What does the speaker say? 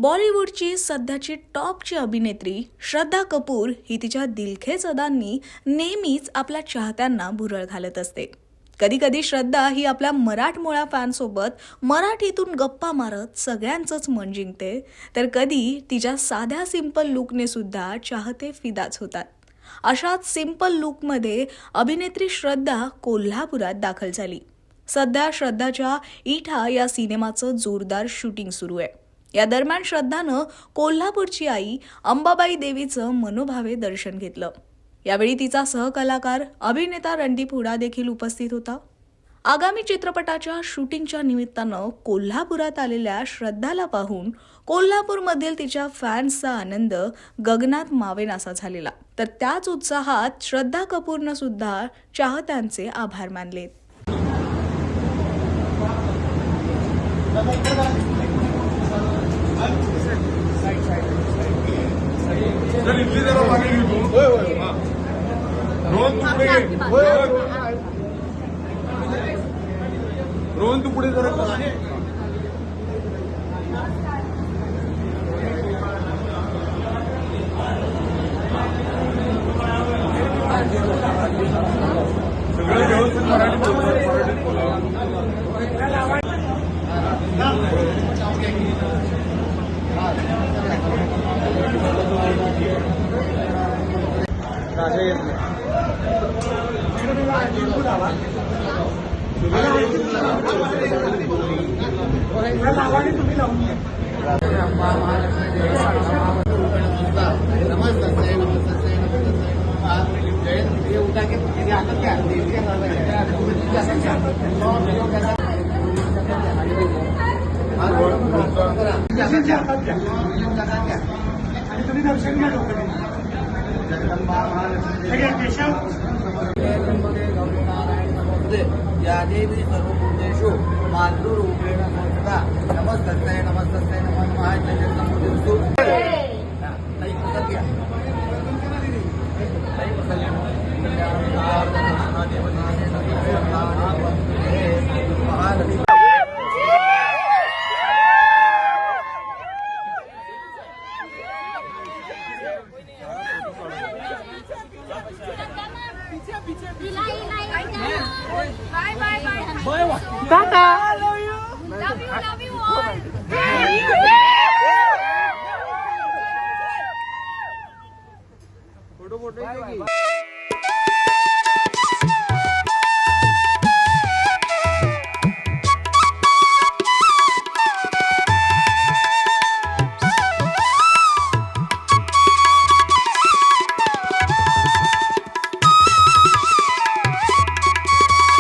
बॉलिवूडची सध्याची टॉपची अभिनेत्री श्रद्धा कपूर ही तिच्या दिलखेच अदांनी नेहमीच आपल्या चाहत्यांना भुरळ घालत असते. कधी कधी श्रद्धा ही आपल्या मराठमोळ्या फॅनसोबत मराठीतून गप्पा मारत सगळ्यांचंच मन जिंकते, तर कधी तिच्या साध्या सिंपल लुकने सुद्धा चाहते फिदाच होतात. अशाच सिंपल लुकमध्ये अभिनेत्री श्रद्धा कोल्हापुरात दाखल झाली. सध्या श्रद्धाच्या इठा या सिनेमाचं जोरदार शूटिंग सुरू आहे. या दरम्यान श्रद्धानं कोल्हापूरची आई अंबाबाई देवीचं मनोभावे दर्शन घेतलं. यावेळी तिचा सहकलाकार अभिनेता रणदीप हुडा देखील उपस्थित होता. आगामी चित्रपटाच्या शूटिंगच्या निमित्तानं कोल्हापुरात आलेल्या श्रद्धाला पाहून कोल्हापूरमधील तिच्या फॅन्सचा आनंद गगनात मावेनासा झालेला. तर त्याच उत्साहात श्रद्धा कपूरनं सुद्धा चाहत्यांचे आभार मानले. रोहन तू पुढे जरा सगळं व्यवस्थित मराठीत बोला. तुम्ही दर्शन घ्या लोकांनी या देवी सर्वभूतेषु मातृरूपेण संस्थिता नमस्तस्यै नमस्तस्यै नमः महाजगन्नमोदेषु Tata.